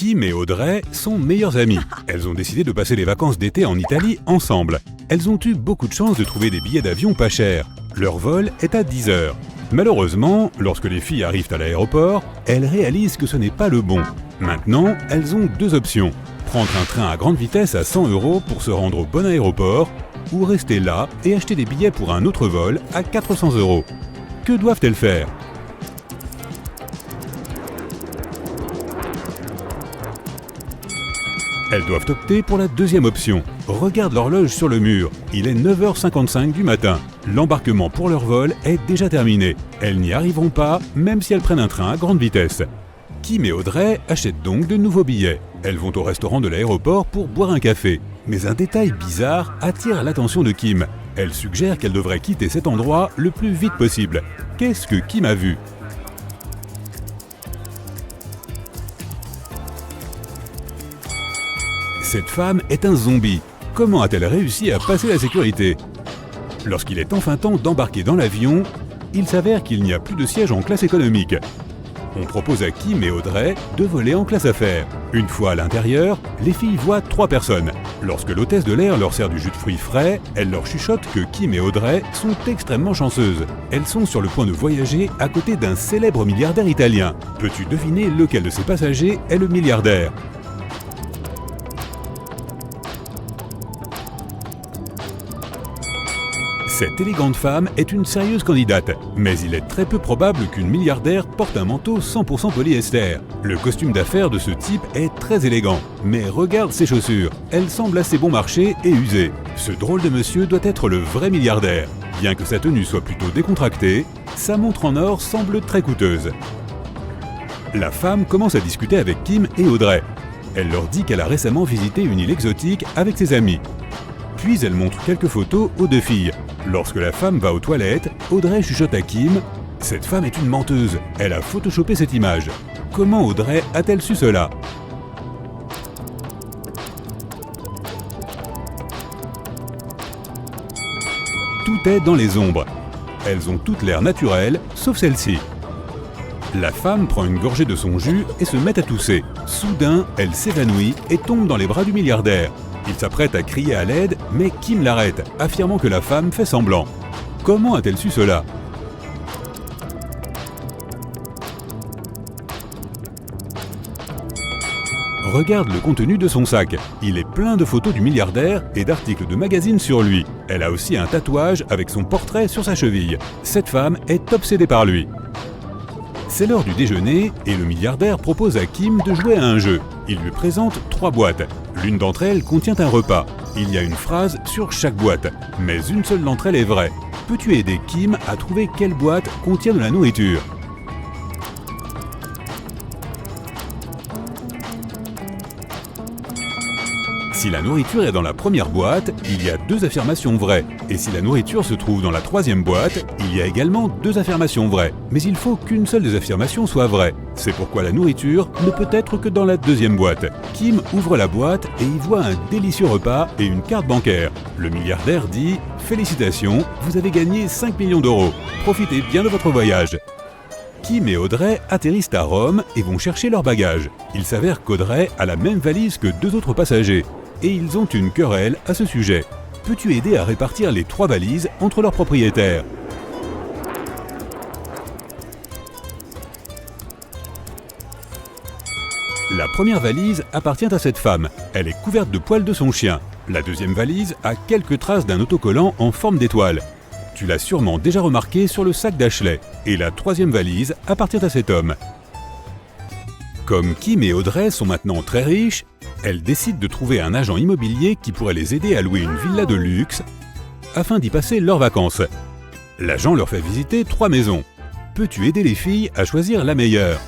Kim et Audrey sont meilleures amies. Elles ont décidé de passer les vacances d'été en Italie ensemble. Elles ont eu beaucoup de chance de trouver des billets d'avion pas chers. Leur vol est à 10 heures. Malheureusement, lorsque les filles arrivent à l'aéroport, elles réalisent que ce n'est pas le bon. Maintenant, elles ont deux options. Prendre un train à grande vitesse à 100 € pour se rendre au bon aéroport, ou rester là et acheter des billets pour un autre vol à 400 €. Que doivent-elles faire ? Elles doivent opter pour la deuxième option. Regardent l'horloge sur le mur. Il est 9h55 du matin. L'embarquement pour leur vol est déjà terminé. Elles n'y arriveront pas, même si elles prennent un train à grande vitesse. Kim et Audrey achètent donc de nouveaux billets. Elles vont au restaurant de l'aéroport pour boire un café. Mais un détail bizarre attire l'attention de Kim. Elle suggère qu'elle devrait quitter cet endroit le plus vite possible. Qu'est-ce que Kim a vu ? Cette femme est un zombie. Comment a-t-elle réussi à passer la sécurité ? Lorsqu'il est enfin temps d'embarquer dans l'avion, il s'avère qu'il n'y a plus de siège en classe économique. On propose à Kim et Audrey de voler en classe affaires. Une fois à l'intérieur, les filles voient 3 personnes. Lorsque l'hôtesse de l'air leur sert du jus de fruits frais, elle leur chuchote que Kim et Audrey sont extrêmement chanceuses. Elles sont sur le point de voyager à côté d'un célèbre milliardaire italien. Peux-tu deviner lequel de ces passagers est le milliardaire ? Cette élégante femme est une sérieuse candidate, mais il est très peu probable qu'une milliardaire porte un manteau 100% polyester. Le costume d'affaires de ce type est très élégant, mais regarde ses chaussures, elles semblent assez bon marché et usées. Ce drôle de monsieur doit être le vrai milliardaire. Bien que sa tenue soit plutôt décontractée, sa montre en or semble très coûteuse. La femme commence à discuter avec Kim et Audrey. Elle leur dit qu'elle a récemment visité une île exotique avec ses amis. Puis elle montre quelques photos aux deux filles. Lorsque la femme va aux toilettes, Audrey chuchote à Kim « Cette femme est une menteuse, elle a photoshopé cette image. » Comment Audrey a-t-elle su cela ? Tout est dans les ombres. Elles ont toutes l'air naturelles, sauf celle-ci. La femme prend une gorgée de son jus et se met à tousser. Soudain, elle s'évanouit et tombe dans les bras du milliardaire. Il s'apprête à crier à l'aide, mais Kim l'arrête, affirmant que la femme fait semblant. Comment a-t-elle su cela ? Regarde le contenu de son sac. Il est plein de photos du milliardaire et d'articles de magazines sur lui. Elle a aussi un tatouage avec son portrait sur sa cheville. Cette femme est obsédée par lui. C'est l'heure du déjeuner et le milliardaire propose à Kim de jouer à un jeu. Il lui présente 3 boîtes. L'une d'entre elles contient un repas. Il y a une phrase sur chaque boîte, mais une seule d'entre elles est vraie. Peux-tu aider Kim à trouver quelle boîte contient de la nourriture ? Si la nourriture est dans la première boîte, il y a 2 affirmations vraies. Et si la nourriture se trouve dans la 3e boîte, il y a également 2 affirmations vraies. Mais il faut qu'une seule des affirmations soit vraie. C'est pourquoi la nourriture ne peut être que dans la 2e boîte. Kim ouvre la boîte et y voit un délicieux repas et une carte bancaire. Le milliardaire dit « Félicitations, vous avez gagné 5 millions d'euros. Profitez bien de votre voyage. » Kim et Audrey atterrissent à Rome et vont chercher leurs bagages. Il s'avère qu'Audrey a la même valise que 2 autres passagers. Et ils ont une querelle à ce sujet. Peux-tu aider à répartir les 3 valises entre leurs propriétaires ? La première valise appartient à cette femme. Elle est couverte de poils de son chien. La deuxième valise a quelques traces d'un autocollant en forme d'étoile. Tu l'as sûrement déjà remarqué sur le sac d'Ashley. Et la troisième valise appartient à cet homme. Comme Kim et Audrey sont maintenant très riches, elles décident de trouver un agent immobilier qui pourrait les aider à louer une villa de luxe afin d'y passer leurs vacances. L'agent leur fait visiter 3 maisons. Peux-tu aider les filles à choisir la meilleure ?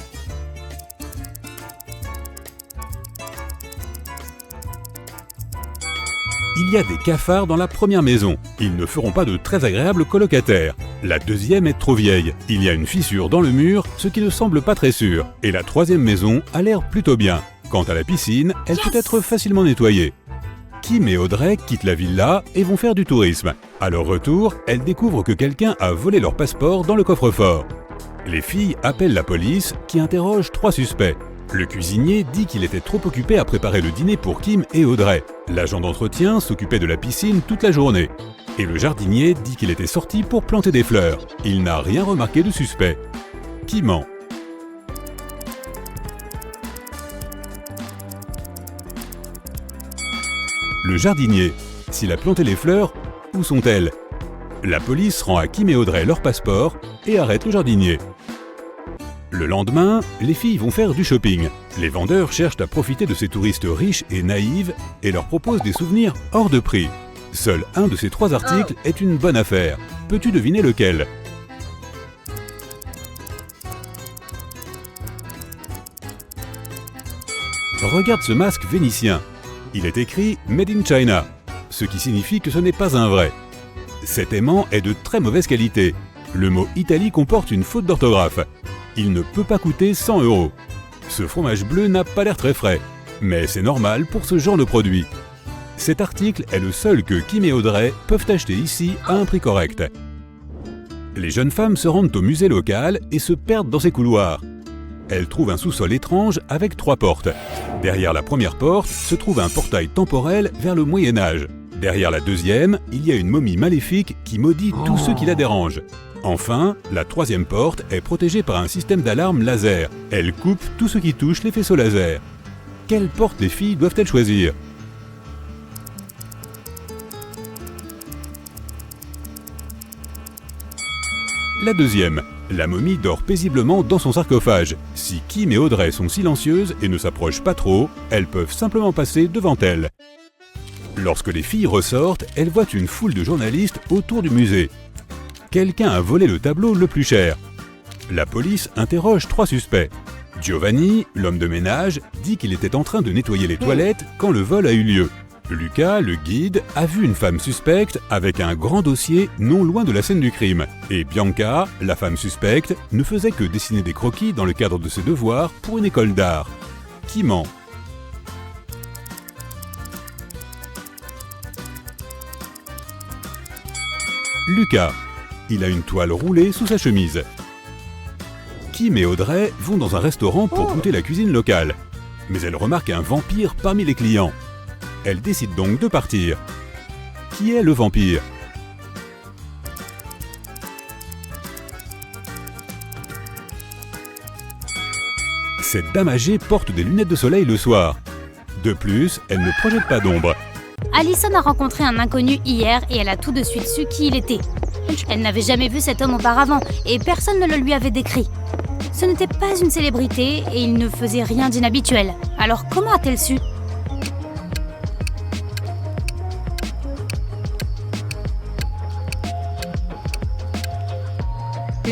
Il y a des cafards dans la première maison. Ils ne feront pas de très agréables colocataires. La deuxième est trop vieille. Il y a une fissure dans le mur, ce qui ne semble pas très sûr. Et la troisième maison a l'air plutôt bien. Quant à la piscine, elle peut être facilement nettoyée. Kim et Audrey quittent la villa et vont faire du tourisme. À leur retour, elles découvrent que quelqu'un a volé leur passeport dans le coffre-fort. Les filles appellent la police qui interroge 3 suspects. Le cuisinier dit qu'il était trop occupé à préparer le dîner pour Kim et Audrey. L'agent d'entretien s'occupait de la piscine toute la journée. Et le jardinier dit qu'il était sorti pour planter des fleurs. Il n'a rien remarqué de suspect. Qui ment? Le jardinier. S'il a planté les fleurs, où sont-elles? La police rend à Kim et Audrey leur passeport et arrête le jardinier. Le lendemain, les filles vont faire du shopping. Les vendeurs cherchent à profiter de ces touristes riches et naïves et leur proposent des souvenirs hors de prix. Seul un de ces 3 articles est une bonne affaire. Peux-tu deviner lequel? Regarde ce masque vénitien. Il est écrit « Made in China », ce qui signifie que ce n'est pas un vrai. Cet aimant est de très mauvaise qualité. Le mot « Italie » comporte une faute d'orthographe. Il ne peut pas coûter 100 €. Ce fromage bleu n'a pas l'air très frais, mais c'est normal pour ce genre de produit. Cet article est le seul que Kim et Audrey peuvent acheter ici à un prix correct. Les jeunes femmes se rendent au musée local et se perdent dans ses couloirs. Elles trouvent un sous-sol étrange avec 3 portes. Derrière la première porte se trouve un portail temporel vers le Moyen-Âge. Derrière la deuxième, il y a une momie maléfique qui maudit tous ceux qui la dérangent. Enfin, la 3e porte est protégée par un système d'alarme laser. Elle coupe tout ce qui touche les faisceaux laser. Quelle porte les filles doivent-elles choisir? La deuxième. La momie dort paisiblement dans son sarcophage. Si Kim et Audrey sont silencieuses et ne s'approchent pas trop, elles peuvent simplement passer devant elle. Lorsque les filles ressortent, elles voient une foule de journalistes autour du musée. Quelqu'un a volé le tableau le plus cher. La police interroge 3 suspects. Giovanni, l'homme de ménage, dit qu'il était en train de nettoyer les toilettes quand le vol a eu lieu. Lucas, le guide, a vu une femme suspecte avec un grand dossier non loin de la scène du crime. Et Bianca, la femme suspecte, ne faisait que dessiner des croquis dans le cadre de ses devoirs pour une école d'art. Qui ment? Lucas. Il a une toile roulée sous sa chemise. Kim et Audrey vont dans un restaurant pour goûter la cuisine locale. Mais elles remarquent un vampire parmi les clients. Elles décident donc de partir. Qui est le vampire? Cette dame âgée porte des lunettes de soleil le soir. De plus, elle ne projette pas d'ombre. Allison a rencontré un inconnu hier et elle a tout de suite su qui il était. Elle n'avait jamais vu cet homme auparavant et personne ne le lui avait décrit. Ce n'était pas une célébrité et il ne faisait rien d'inhabituel. Alors comment a-t-elle su?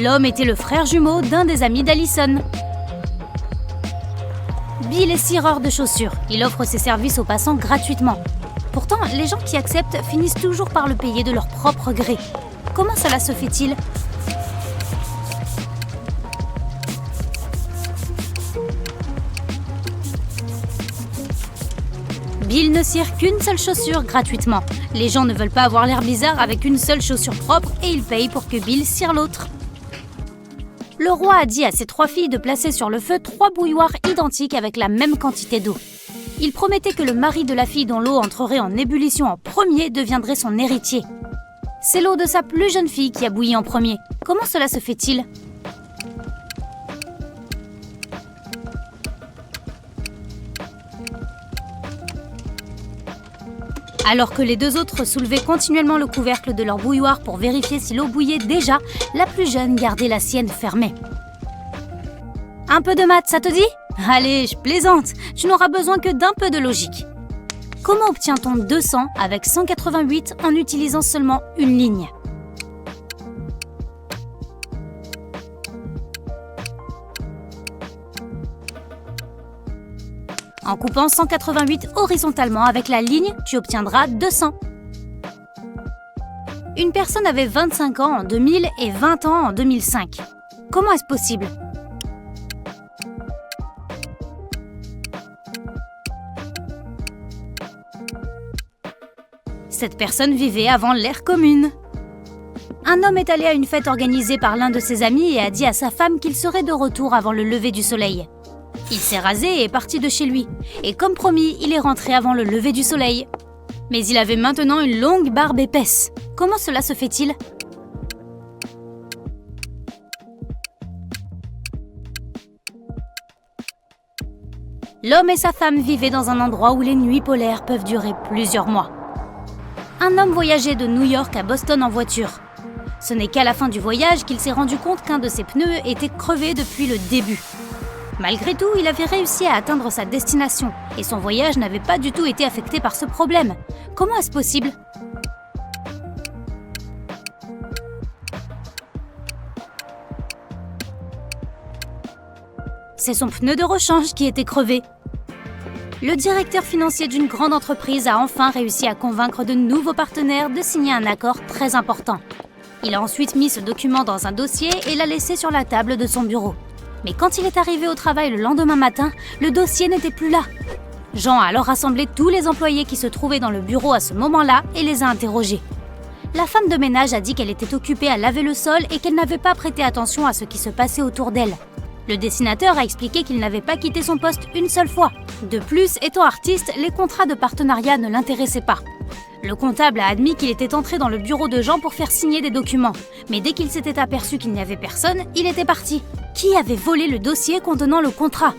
L'homme était le frère jumeau d'un des amis d'Allison. Bill est cireur de chaussures. Il offre ses services aux passants gratuitement. Pourtant, les gens qui acceptent finissent toujours par le payer de leur propre gré. Comment cela se fait-il? Bill ne cire qu'une seule chaussure gratuitement. Les gens ne veulent pas avoir l'air bizarre avec une seule chaussure propre et ils payent pour que Bill cire l'autre. Le roi a dit à ses 3 filles de placer sur le feu 3 bouilloires identiques avec la même quantité d'eau. Il promettait que le mari de la fille dont l'eau entrerait en ébullition en premier deviendrait son héritier. C'est l'eau de sa plus jeune fille qui a bouilli en premier. Comment cela se fait-il? Alors que les 2 autres soulevaient continuellement le couvercle de leur bouilloire pour vérifier si l'eau bouillait déjà, la plus jeune gardait la sienne fermée. Un peu de maths, ça te dit? Allez, je plaisante, tu n'auras besoin que d'un peu de logique. Comment obtient-on 200 avec 188 en utilisant seulement une ligne? En coupant 188 horizontalement avec la ligne, tu obtiendras 200. Une personne avait 25 ans en 2000 et 20 ans en 2005. Comment est-ce possible? Cette personne vivait avant l'ère commune. Un homme est allé à une fête organisée par l'un de ses amis et a dit à sa femme qu'il serait de retour avant le lever du soleil. Il s'est rasé et est parti de chez lui. Et comme promis, il est rentré avant le lever du soleil. Mais il avait maintenant une longue barbe épaisse. Comment cela se fait-il ? L'homme et sa femme vivaient dans un endroit où les nuits polaires peuvent durer plusieurs mois. Un homme voyageait de New York à Boston en voiture. Ce n'est qu'à la fin du voyage qu'il s'est rendu compte qu'un de ses pneus était crevé depuis le début. Malgré tout, il avait réussi à atteindre sa destination et son voyage n'avait pas du tout été affecté par ce problème. Comment est-ce possible ? C'est son pneu de rechange qui était crevé. Le directeur financier d'une grande entreprise a enfin réussi à convaincre de nouveaux partenaires de signer un accord très important. Il a ensuite mis ce document dans un dossier et l'a laissé sur la table de son bureau. Mais quand il est arrivé au travail le lendemain matin, le dossier n'était plus là. Jean a alors rassemblé tous les employés qui se trouvaient dans le bureau à ce moment-là et les a interrogés. La femme de ménage a dit qu'elle était occupée à laver le sol et qu'elle n'avait pas prêté attention à ce qui se passait autour d'elle. Le dessinateur a expliqué qu'il n'avait pas quitté son poste une seule fois. De plus, étant artiste, les contrats de partenariat ne l'intéressaient pas. Le comptable a admis qu'il était entré dans le bureau de Jean pour faire signer des documents. Mais dès qu'il s'était aperçu qu'il n'y avait personne, il était parti. Qui avait volé le dossier contenant le contrat ?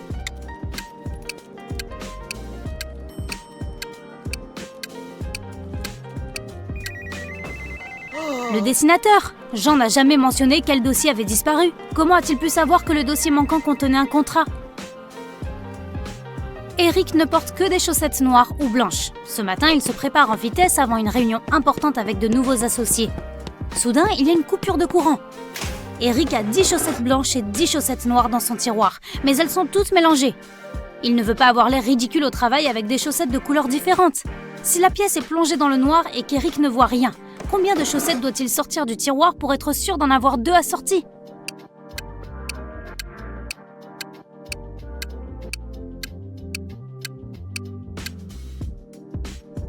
Le dessinateur. Jean n'a jamais mentionné quel dossier avait disparu. Comment a-t-il pu savoir que le dossier manquant contenait un contrat ? Eric ne porte que des chaussettes noires ou blanches. Ce matin, il se prépare en vitesse avant une réunion importante avec de nouveaux associés. Soudain, il y a une coupure de courant. Eric a 10 chaussettes blanches et 10 chaussettes noires dans son tiroir, mais elles sont toutes mélangées. Il ne veut pas avoir l'air ridicule au travail avec des chaussettes de couleurs différentes. Si la pièce est plongée dans le noir et qu'Eric ne voit rien, combien de chaussettes doit-il sortir du tiroir pour être sûr d'en avoir 2 assorties ?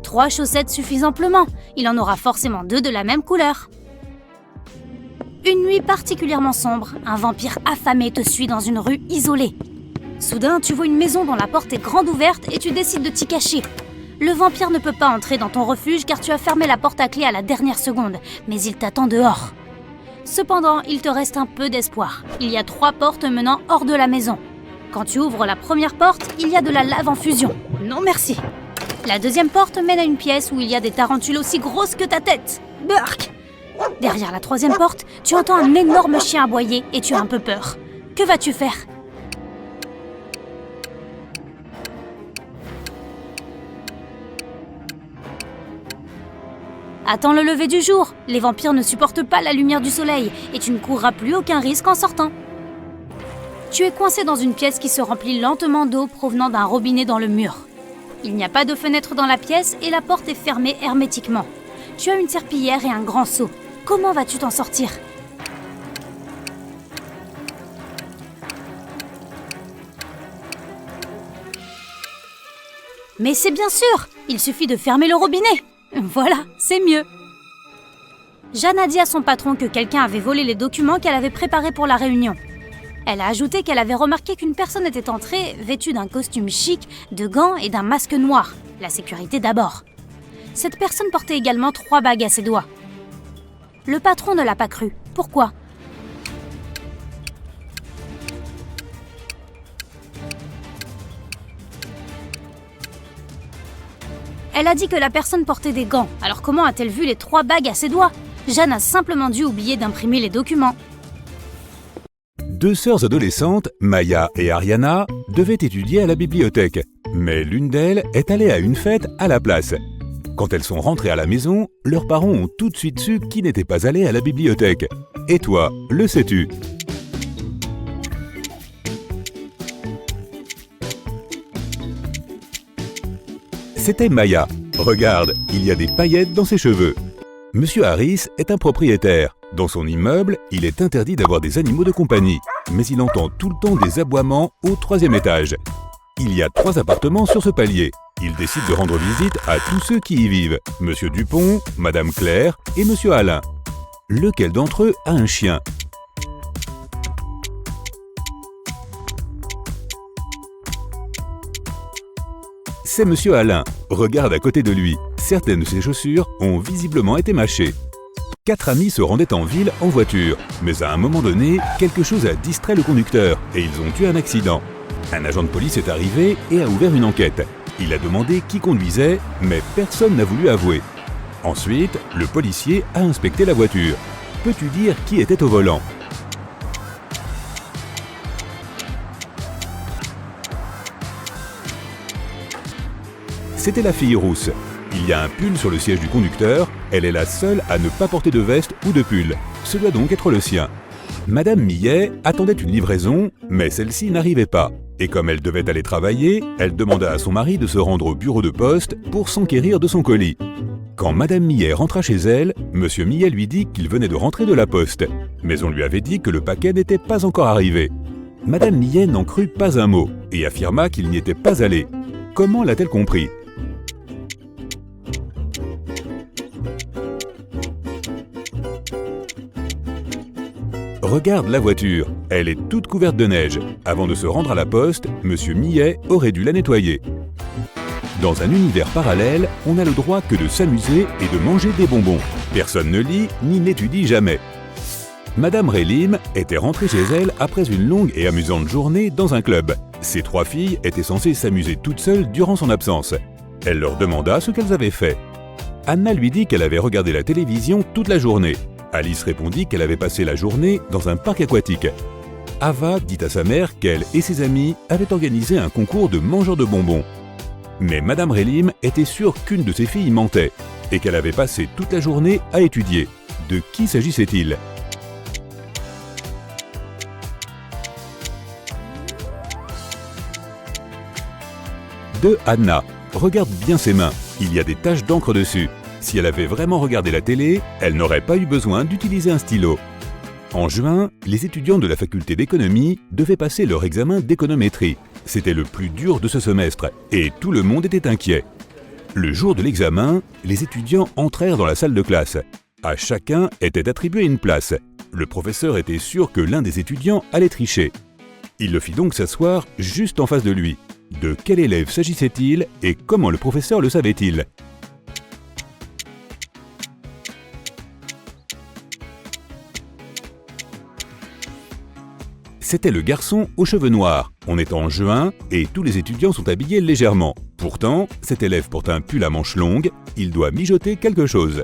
Trois chaussettes suffisent amplement. Il en aura forcément 2 de la même couleur. Une nuit particulièrement sombre, un vampire affamé te suit dans une rue isolée. Soudain, tu vois une maison dont la porte est grande ouverte et tu décides de t'y cacher. Le vampire ne peut pas entrer dans ton refuge car tu as fermé la porte à clé à la dernière seconde, mais il t'attend dehors. Cependant, il te reste un peu d'espoir. Il y a 3 portes menant hors de la maison. Quand tu ouvres la première porte, il y a de la lave en fusion. Non merci. La deuxième porte mène à une pièce où il y a des tarentules aussi grosses que ta tête. Burk! Derrière la troisième porte, tu entends un énorme chien aboyer et tu as un peu peur. Que vas-tu faire ? Attends le lever du jour. Les vampires ne supportent pas la lumière du soleil et tu ne courras plus aucun risque en sortant. Tu es coincé dans une pièce qui se remplit lentement d'eau provenant d'un robinet dans le mur. Il n'y a pas de fenêtre dans la pièce et la porte est fermée hermétiquement. Tu as une serpillière et un grand seau. Comment vas-tu t'en sortir ? Mais c'est bien sûr, il suffit de fermer le robinet. Voilà, c'est mieux. Jeanne a dit à son patron que quelqu'un avait volé les documents qu'elle avait préparés pour la réunion. Elle a ajouté qu'elle avait remarqué qu'une personne était entrée vêtue d'un costume chic, de gants et d'un masque noir. La sécurité d'abord. Cette personne portait également 3 bagues à ses doigts. Le patron ne l'a pas cru. Pourquoi ? Elle a dit que la personne portait des gants. Alors comment a-t-elle vu les 3 bagues à ses doigts ? Jeanne a simplement dû oublier d'imprimer les documents. 2 sœurs adolescentes, Maya et Ariana, devaient étudier à la bibliothèque. Mais l'une d'elles est allée à une fête à la place. Quand elles sont rentrées à la maison, leurs parents ont tout de suite su qu'ils n'étaient pas allés à la bibliothèque. Et toi, le sais-tu ? C'était Maya. Regarde, il y a des paillettes dans ses cheveux. Monsieur Harris est un propriétaire. Dans son immeuble, il est interdit d'avoir des animaux de compagnie. Mais il entend tout le temps des aboiements au 3e étage. Il y a 3 appartements sur ce palier. Il décide de rendre visite à tous ceux qui y vivent. Monsieur Dupont, Madame Claire et Monsieur Alain. Lequel d'entre eux a un chien ? C'est Monsieur Alain. Regarde à côté de lui. Certaines de ses chaussures ont visiblement été mâchées. 4 amis se rendaient en ville en voiture. Mais à un moment donné, quelque chose a distrait le conducteur et ils ont eu un accident. Un agent de police est arrivé et a ouvert une enquête. Il a demandé qui conduisait, mais personne n'a voulu avouer. Ensuite, le policier a inspecté la voiture. Peux-tu dire qui était au volant ? C'était la fille rousse. Il y a un pull sur le siège du conducteur, elle est la seule à ne pas porter de veste ou de pull. Ce doit donc être le sien. Madame Millet attendait une livraison, mais celle-ci n'arrivait pas. Et comme elle devait aller travailler, elle demanda à son mari de se rendre au bureau de poste pour s'enquérir de son colis. Quand Madame Millet rentra chez elle, Monsieur Millet lui dit qu'il venait de rentrer de la poste. Mais on lui avait dit que le paquet n'était pas encore arrivé. Madame Millet n'en crut pas un mot et affirma qu'il n'y était pas allé. Comment l'a-t-elle compris ? Regarde la voiture, elle est toute couverte de neige. Avant de se rendre à la poste, Monsieur Millet aurait dû la nettoyer. Dans un univers parallèle, on n'a le droit que de s'amuser et de manger des bonbons. Personne ne lit ni n'étudie jamais. Madame Rélim était rentrée chez elle après une longue et amusante journée dans un club. Ses 3 filles étaient censées s'amuser toutes seules durant son absence. Elle leur demanda ce qu'elles avaient fait. Anna lui dit qu'elle avait regardé la télévision toute la journée. Alice répondit qu'elle avait passé la journée dans un parc aquatique. Ava dit à sa mère qu'elle et ses amis avaient organisé un concours de mangeurs de bonbons. Mais Madame Rélim était sûre qu'une de ses filles mentait et qu'elle avait passé toute la journée à étudier. De qui s'agissait-il ? De Anna. Regarde bien ses mains, il y a des taches d'encre dessus. Si elle avait vraiment regardé la télé, elle n'aurait pas eu besoin d'utiliser un stylo. En juin, les étudiants de la faculté d'économie devaient passer leur examen d'économétrie. C'était le plus dur de ce semestre et tout le monde était inquiet. Le jour de l'examen, les étudiants entrèrent dans la salle de classe. À chacun était attribuée une place. Le professeur était sûr que l'un des étudiants allait tricher. Il le fit donc s'asseoir juste en face de lui. De quel élève s'agissait-il et comment le professeur le savait-il ? C'était le garçon aux cheveux noirs. On est en juin et tous les étudiants sont habillés légèrement. Pourtant, cet élève porte un pull à manches longues, il doit mijoter quelque chose.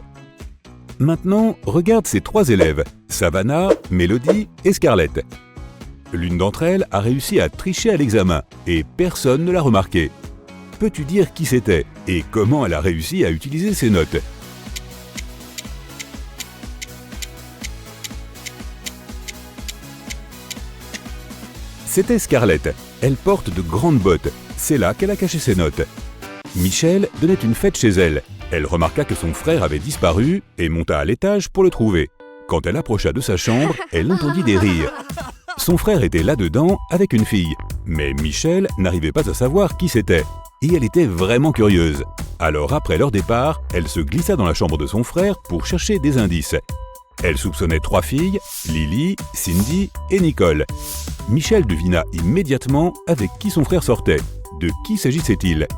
Maintenant, regarde ces 3 élèves, Savannah, Mélodie et Scarlett. L'une d'entre elles a réussi à tricher à l'examen et personne ne l'a remarqué. Peux-tu dire qui c'était et comment elle a réussi à utiliser ses notes ? C'était Scarlett. Elle porte de grandes bottes. C'est là qu'elle a caché ses notes. Michel donnait une fête chez elle. Elle remarqua que son frère avait disparu et monta à l'étage pour le trouver. Quand elle approcha de sa chambre, elle entendit des rires. Son frère était là-dedans avec une fille. Mais Michel n'arrivait pas à savoir qui c'était. Et elle était vraiment curieuse. Alors après leur départ, elle se glissa dans la chambre de son frère pour chercher des indices. Elle soupçonnait 3 filles, Lily, Cindy et Nicole. Michel devina immédiatement avec qui son frère sortait. De qui s'agissait-il ?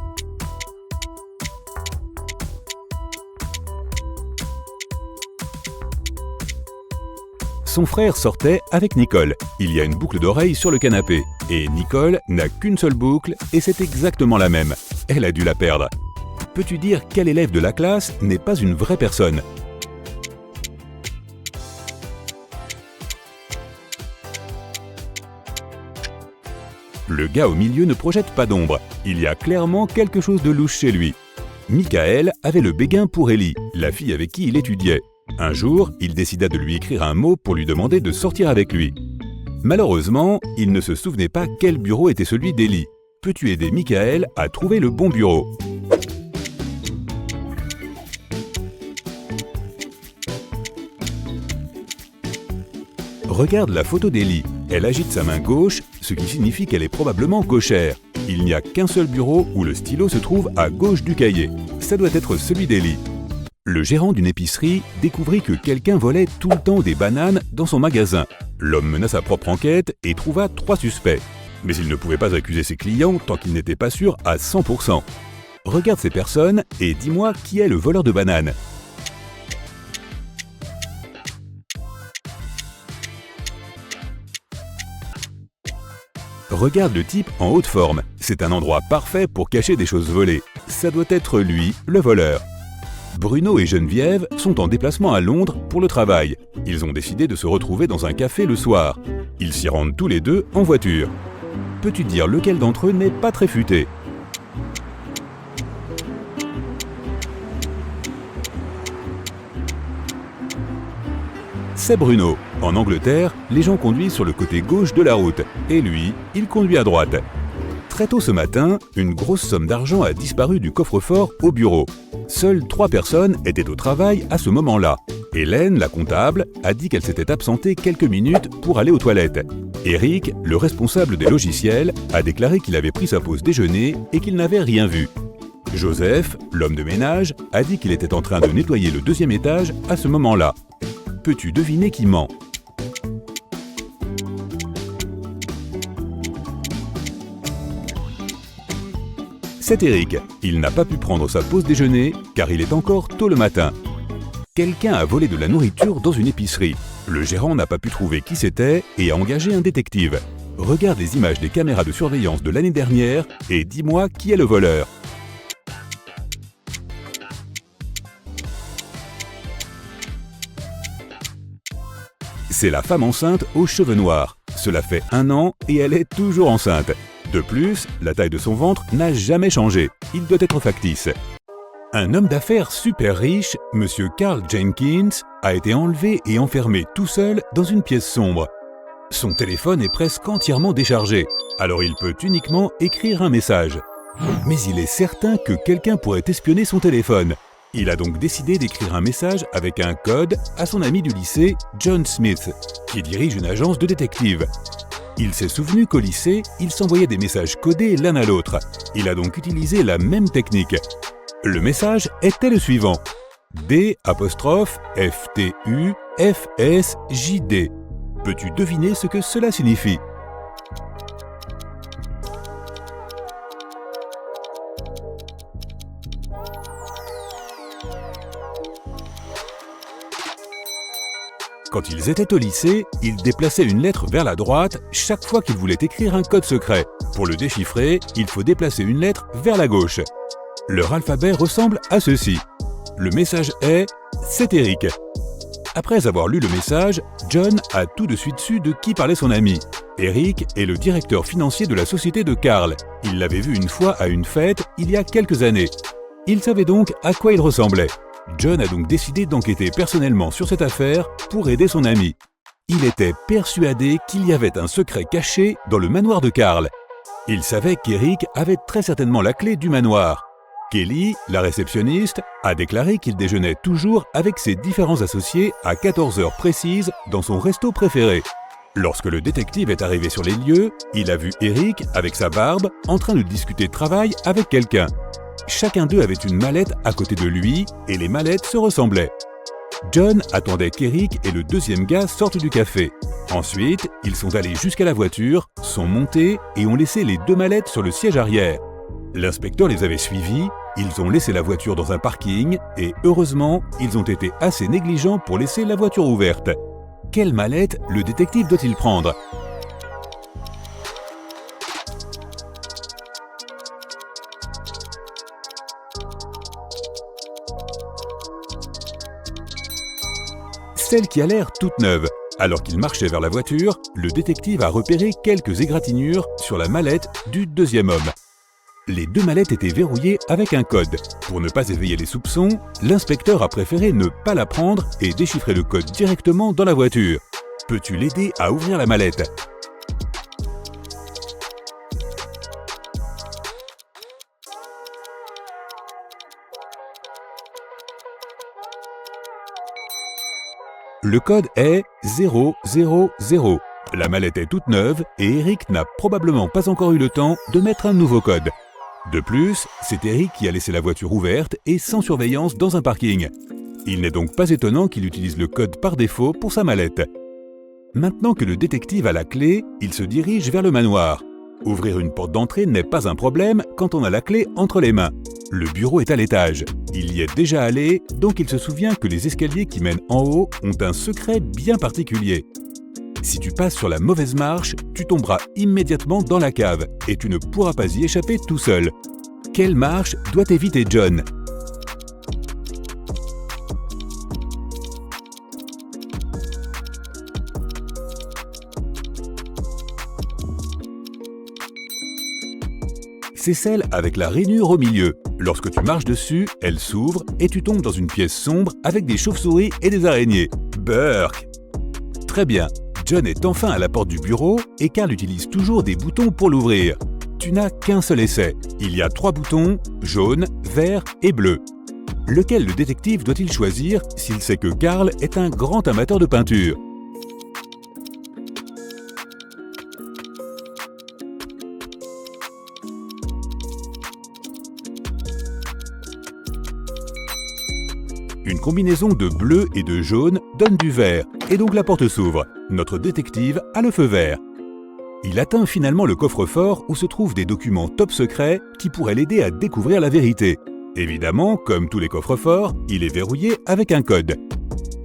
Son frère sortait avec Nicole. Il y a une boucle d'oreille sur le canapé. Et Nicole n'a qu'une seule boucle et c'est exactement la même. Elle a dû la perdre. Peux-tu dire quel élève de la classe n'est pas une vraie personne ? Le gars au milieu ne projette pas d'ombre. Il y a clairement quelque chose de louche chez lui. Michael avait le béguin pour Ellie, la fille avec qui il étudiait. Un jour, il décida de lui écrire un mot pour lui demander de sortir avec lui. Malheureusement, il ne se souvenait pas quel bureau était celui d'Ellie. Peux-tu aider Michael à trouver le bon bureau ? Regarde la photo d'Ellie. Elle agite sa main gauche, ce qui signifie qu'elle est probablement gauchère. Il n'y a qu'un seul bureau où le stylo se trouve à gauche du cahier. Ça doit être celui d'Ellie. Le gérant d'une épicerie découvrit que quelqu'un volait tout le temps des bananes dans son magasin. L'homme mena sa propre enquête et trouva 3 suspects. Mais il ne pouvait pas accuser ses clients tant qu'il n'était pas sûr à 100%. Regarde ces personnes et dis-moi qui est le voleur de bananes. Regarde le type en haute forme. C'est un endroit parfait pour cacher des choses volées. Ça doit être lui, le voleur. Bruno et Geneviève sont en déplacement à Londres pour le travail. Ils ont décidé de se retrouver dans un café le soir. Ils s'y rendent tous les deux en voiture. Peux-tu dire lequel d'entre eux n'est pas très futé ? C'est Bruno. En Angleterre, les gens conduisent sur le côté gauche de la route, et lui, il conduit à droite. Très tôt ce matin, une grosse somme d'argent a disparu du coffre-fort au bureau. Seules 3 personnes étaient au travail à ce moment-là. Hélène, la comptable, a dit qu'elle s'était absentée quelques minutes pour aller aux toilettes. Eric, le responsable des logiciels, a déclaré qu'il avait pris sa pause déjeuner et qu'il n'avait rien vu. Joseph, l'homme de ménage, a dit qu'il était en train de nettoyer le 2e étage à ce moment-là. Peux-tu deviner qui ment ? C'est Eric. Il n'a pas pu prendre sa pause déjeuner car il est encore tôt le matin. Quelqu'un a volé de la nourriture dans une épicerie. Le gérant n'a pas pu trouver qui c'était et a engagé un détective. Regarde les images des caméras de surveillance de l'année dernière et dis-moi qui est le voleur. C'est la femme enceinte aux cheveux noirs. Cela fait 1 an et elle est toujours enceinte. De plus, la taille de son ventre n'a jamais changé. Il doit être factice. Un homme d'affaires super riche, Monsieur Carl Jenkins, a été enlevé et enfermé tout seul dans une pièce sombre. Son téléphone est presque entièrement déchargé, alors il peut uniquement écrire un message. Mais il est certain que quelqu'un pourrait espionner son téléphone. Il a donc décidé d'écrire un message avec un code à son ami du lycée, John Smith, qui dirige une agence de détectives. Il s'est souvenu qu'au lycée, ils s'envoyaient des messages codés l'un à l'autre. Il a donc utilisé la même technique. Le message était le suivant. D''FTUFSJD. Peux-tu deviner ce que cela signifie ? Quand ils étaient au lycée, ils déplaçaient une lettre vers la droite chaque fois qu'ils voulaient écrire un code secret. Pour le déchiffrer, il faut déplacer une lettre vers la gauche. Leur alphabet ressemble à ceci. Le message est « C'est Eric ». Après avoir lu le message, John a tout de suite su de qui parlait son ami. Eric est le directeur financier de la société de Carl. Il l'avait vu une fois à une fête il y a quelques années. Il savait donc à quoi il ressemblait. John a donc décidé d'enquêter personnellement sur cette affaire pour aider son ami. Il était persuadé qu'il y avait un secret caché dans le manoir de Carl. Il savait qu'Eric avait très certainement la clé du manoir. Kelly, la réceptionniste, a déclaré qu'il déjeunait toujours avec ses différents associés à 14 heures précises dans son resto préféré. Lorsque le détective est arrivé sur les lieux, il a vu Eric, avec sa barbe, en train de discuter de travail avec quelqu'un. Chacun d'eux avait une mallette à côté de lui et les mallettes se ressemblaient. John attendait qu'Eric et le 2e gars sortent du café. Ensuite, ils sont allés jusqu'à la voiture, sont montés et ont laissé les 2 mallettes sur le siège arrière. L'inspecteur les avait suivis, ils ont laissé la voiture dans un parking et heureusement, ils ont été assez négligents pour laisser la voiture ouverte. Quelle mallette le détective doit-il prendre ? Celle qui a l'air toute neuve. Alors qu'il marchait vers la voiture, le détective a repéré quelques égratignures sur la mallette du 2e homme. Les 2 mallettes étaient verrouillées avec un code. Pour ne pas éveiller les soupçons, l'inspecteur a préféré ne pas la prendre et déchiffrer le code directement dans la voiture. Peux-tu l'aider à ouvrir la mallette ? Le code est 000. La mallette est toute neuve et Eric n'a probablement pas encore eu le temps de mettre un nouveau code. De plus, c'est Eric qui a laissé la voiture ouverte et sans surveillance dans un parking. Il n'est donc pas étonnant qu'il utilise le code par défaut pour sa mallette. Maintenant que le détective a la clé, il se dirige vers le manoir. Ouvrir une porte d'entrée n'est pas un problème quand on a la clé entre les mains. Le bureau est à l'étage. Il y est déjà allé, donc il se souvient que les escaliers qui mènent en haut ont un secret bien particulier. Si tu passes sur la mauvaise marche, tu tomberas immédiatement dans la cave et tu ne pourras pas y échapper tout seul. Quelle marche doit éviter John ? C'est celle avec la rainure au milieu. Lorsque tu marches dessus, elle s'ouvre et tu tombes dans une pièce sombre avec des chauves-souris et des araignées. Burk ! Très bien, John est enfin à la porte du bureau et Carl utilise toujours des boutons pour l'ouvrir. Tu n'as qu'un seul essai. Il y a 3 boutons, jaune, vert et bleu. Lequel le détective doit-il choisir s'il sait que Carl est un grand amateur de peinture ? Une combinaison de bleu et de jaune donne du vert, et donc la porte s'ouvre. Notre détective a le feu vert. Il atteint finalement le coffre-fort où se trouvent des documents top secrets qui pourraient l'aider à découvrir la vérité. Évidemment, comme tous les coffres-forts, il est verrouillé avec un code.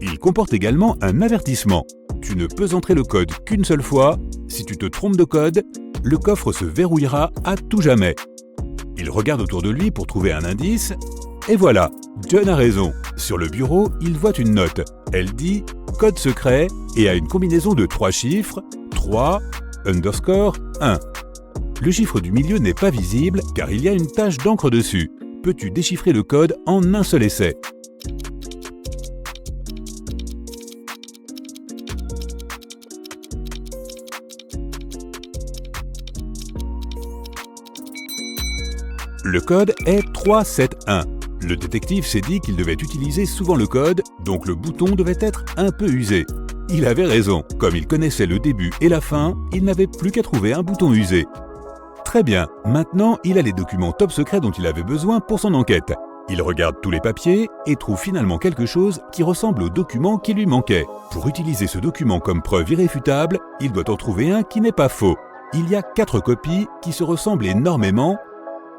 Il comporte également un avertissement. Tu ne peux entrer le code qu'une seule fois. Si tu te trompes de code, le coffre se verrouillera à tout jamais. Il regarde autour de lui pour trouver un indice. Et voilà, John a raison. Sur le bureau, il voit une note. Elle dit « Code secret » et a une combinaison de 3 chiffres, 3, underscore, 1. Le chiffre du milieu n'est pas visible car il y a une tache d'encre dessus. Peux-tu déchiffrer le code en un seul essai ? Le code est 371. Le détective s'est dit qu'il devait utiliser souvent le code, donc le bouton devait être un peu usé. Il avait raison, comme il connaissait le début et la fin, il n'avait plus qu'à trouver un bouton usé. Très bien, maintenant il a les documents top secrets dont il avait besoin pour son enquête. Il regarde tous les papiers et trouve finalement quelque chose qui ressemble au document qui lui manquait. Pour utiliser ce document comme preuve irréfutable, il doit en trouver un qui n'est pas faux. Il y a 4 copies qui se ressemblent énormément,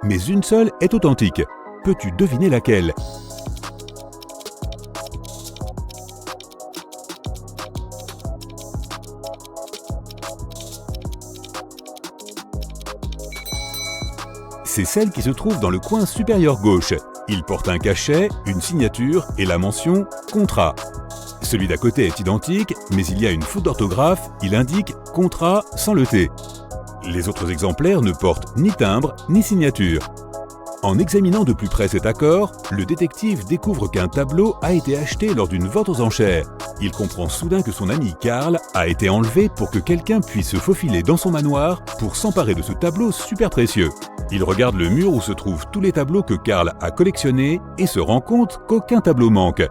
mais une seule est authentique. Peux-tu deviner laquelle ? C'est celle qui se trouve dans le coin supérieur gauche. Il porte un cachet, une signature et la mention « Contrat ». Celui d'à côté est identique, mais il y a une faute d'orthographe, il indique « Contrat » sans le T. Les autres exemplaires ne portent ni timbre ni signature. En examinant de plus près cet accord, le détective découvre qu'un tableau a été acheté lors d'une vente aux enchères. Il comprend soudain que son ami Carl a été enlevé pour que quelqu'un puisse se faufiler dans son manoir pour s'emparer de ce tableau super précieux. Il regarde le mur où se trouvent tous les tableaux que Carl a collectionnés et se rend compte qu'aucun tableau manque.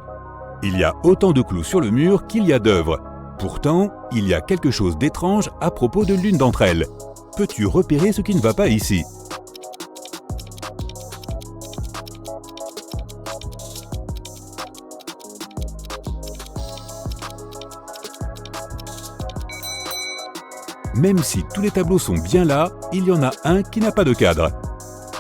Il y a autant de clous sur le mur qu'il y a d'œuvres. Pourtant, il y a quelque chose d'étrange à propos de l'une d'entre elles. Peux-tu repérer ce qui ne va pas ici ? Même si tous les tableaux sont bien là, il y en a un qui n'a pas de cadre.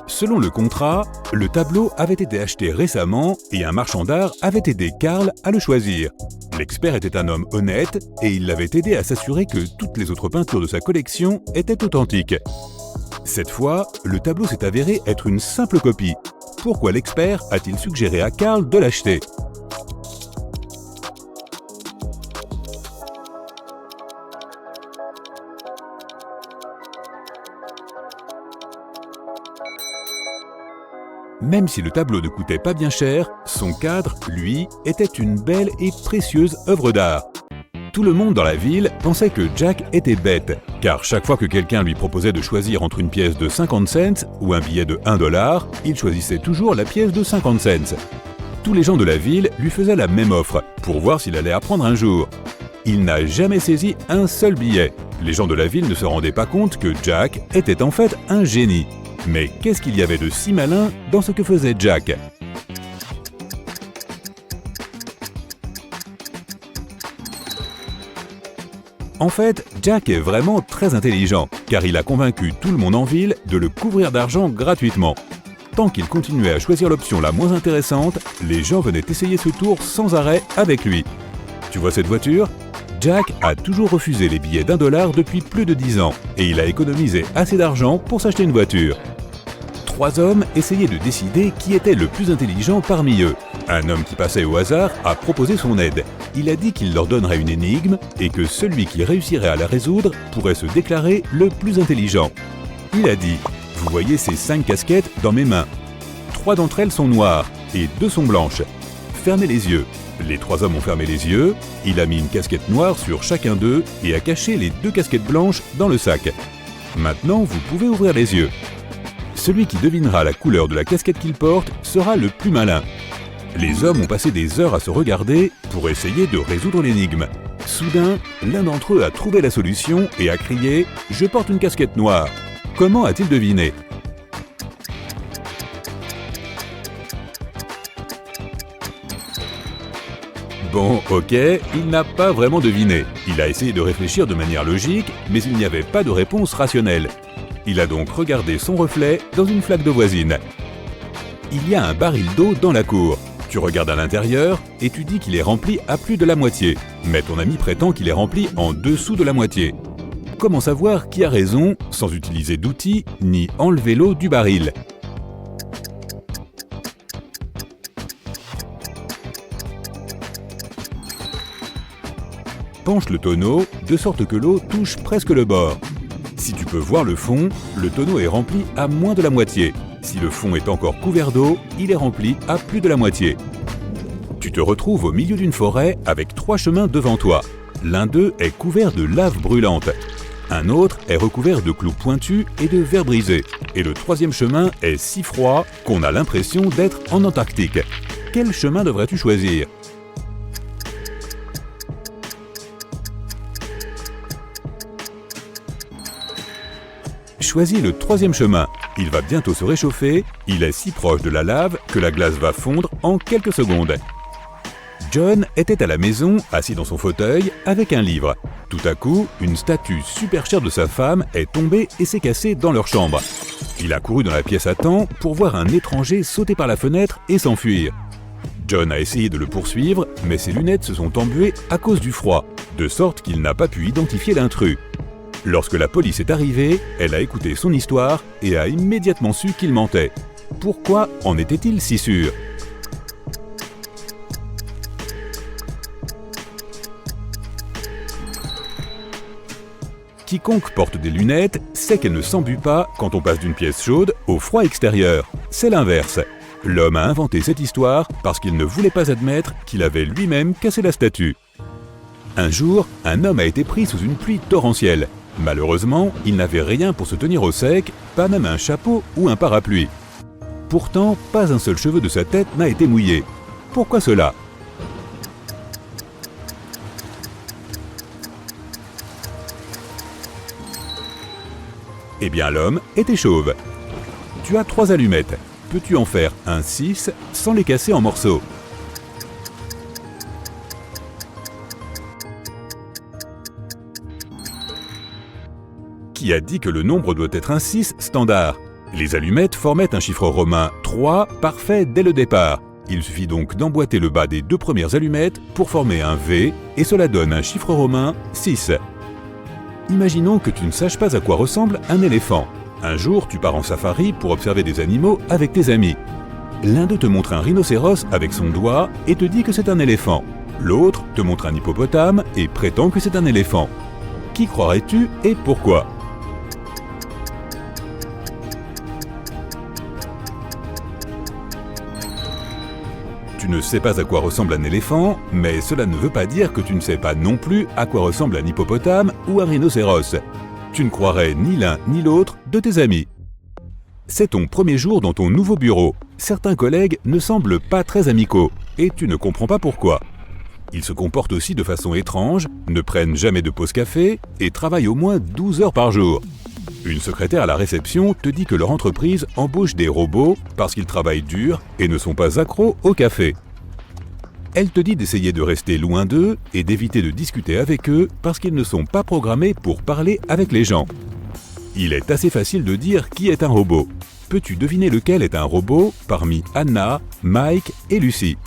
Selon le contrat, le tableau avait été acheté récemment et un marchand d'art avait aidé Carl à le choisir. L'expert était un homme honnête et il l'avait aidé à s'assurer que toutes les autres peintures de sa collection étaient authentiques. Cette fois, le tableau s'est avéré être une simple copie. Pourquoi l'expert a-t-il suggéré à Carl de l'acheter ? Même si le tableau ne coûtait pas bien cher, son cadre, lui, était une belle et précieuse œuvre d'art. Tout le monde dans la ville pensait que Jack était bête, car chaque fois que quelqu'un lui proposait de choisir entre une pièce de 50 cents ou un billet de $1, il choisissait toujours la pièce de 50 cents. Tous les gens de la ville lui faisaient la même offre, pour voir s'il allait apprendre un jour. Il n'a jamais saisi un seul billet. Les gens de la ville ne se rendaient pas compte que Jack était en fait un génie. Mais qu'est-ce qu'il y avait de si malin dans ce que faisait Jack ? En fait, Jack est vraiment très intelligent, car il a convaincu tout le monde en ville de le couvrir d'argent gratuitement. Tant qu'il continuait à choisir l'option la moins intéressante, les gens venaient essayer ce tour sans arrêt avec lui. Tu vois cette voiture ? Jack a toujours refusé les billets d'$1 depuis plus de 10 ans et il a économisé assez d'argent pour s'acheter une voiture. 3 hommes essayaient de décider qui était le plus intelligent parmi eux. Un homme qui passait au hasard a proposé son aide. Il a dit qu'il leur donnerait une énigme et que celui qui réussirait à la résoudre pourrait se déclarer le plus intelligent. Il a dit « Vous voyez ces 5 casquettes dans mes mains. 3 d'entre elles sont noires et 2 sont blanches. Fermez les yeux. » Les 3 hommes ont fermé les yeux, il a mis une casquette noire sur chacun d'eux et a caché les 2 casquettes blanches dans le sac. Maintenant, vous pouvez ouvrir les yeux. Celui qui devinera la couleur de la casquette qu'il porte sera le plus malin. Les hommes ont passé des heures à se regarder pour essayer de résoudre l'énigme. Soudain, l'un d'entre eux a trouvé la solution et a crié « Je porte une casquette noire ». Comment a-t-il deviné ? Bon, ok, il n'a pas vraiment deviné. Il a essayé de réfléchir de manière logique, mais il n'y avait pas de réponse rationnelle. Il a donc regardé son reflet dans une flaque d'eau voisine. Il y a un baril d'eau dans la cour. Tu regardes à l'intérieur et tu dis qu'il est rempli à plus de la moitié. Mais ton ami prétend qu'il est rempli en dessous de la moitié. Comment savoir qui a raison sans utiliser d'outils ni enlever l'eau du baril ? Penche le tonneau de sorte que l'eau touche presque le bord. Si tu peux voir le fond, le tonneau est rempli à moins de la moitié. Si le fond est encore couvert d'eau, il est rempli à plus de la moitié. Tu te retrouves au milieu d'une forêt avec 3 chemins devant toi. L'un d'eux est couvert de lave brûlante. Un autre est recouvert de clous pointus et de verre brisé. Et le 3e chemin est si froid qu'on a l'impression d'être en Antarctique. Quel chemin devrais-tu choisir ? Choisis le 3e chemin. Il va bientôt se réchauffer, il est si proche de la lave que la glace va fondre en quelques secondes. John était à la maison, assis dans son fauteuil, avec un livre. Tout à coup, une statue super chère de sa femme est tombée et s'est cassée dans leur chambre. Il a couru dans la pièce à temps pour voir un étranger sauter par la fenêtre et s'enfuir. John a essayé de le poursuivre, mais ses lunettes se sont embuées à cause du froid, de sorte qu'il n'a pas pu identifier l'intrus. Lorsque la police est arrivée, elle a écouté son histoire et a immédiatement su qu'il mentait. Pourquoi en était-il si sûr ? Quiconque porte des lunettes sait qu'elle ne s'embue pas quand on passe d'une pièce chaude au froid extérieur. C'est l'inverse. L'homme a inventé cette histoire parce qu'il ne voulait pas admettre qu'il avait lui-même cassé la statue. Un jour, un homme a été pris sous une pluie torrentielle. Malheureusement, il n'avait rien pour se tenir au sec, pas même un chapeau ou un parapluie. Pourtant, pas un seul cheveu de sa tête n'a été mouillé. Pourquoi cela ? Eh bien, l'homme était chauve. Tu as 3 allumettes. Peux-tu en faire un 6 sans les casser en morceaux ? Qui a dit que le nombre doit être un 6 standard ? Les allumettes formaient un chiffre romain 3 parfait dès le départ. Il suffit donc d'emboîter le bas des 2 premières allumettes pour former un V et cela donne un chiffre romain 6. Imaginons que tu ne saches pas à quoi ressemble un éléphant. Un jour, tu pars en safari pour observer des animaux avec tes amis. L'un d'eux te montre un rhinocéros avec son doigt et te dit que c'est un éléphant. L'autre te montre un hippopotame et prétend que c'est un éléphant. Qui croirais-tu et pourquoi ? Tu ne sais pas à quoi ressemble un éléphant, mais cela ne veut pas dire que tu ne sais pas non plus à quoi ressemble un hippopotame ou un rhinocéros. Tu ne croirais ni l'un ni l'autre de tes amis. C'est ton premier jour dans ton nouveau bureau. Certains collègues ne semblent pas très amicaux, et tu ne comprends pas pourquoi. Ils se comportent aussi de façon étrange, ne prennent jamais de pause café et travaillent au moins 12 heures par jour. Une secrétaire à la réception te dit que leur entreprise embauche des robots parce qu'ils travaillent dur et ne sont pas accros au café. Elle te dit d'essayer de rester loin d'eux et d'éviter de discuter avec eux parce qu'ils ne sont pas programmés pour parler avec les gens. Il est assez facile de dire qui est un robot. Peux-tu deviner lequel est un robot parmi Anna, Mike et Lucie?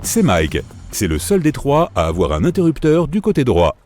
C'est Mike. C'est le seul des trois à avoir un interrupteur du côté droit.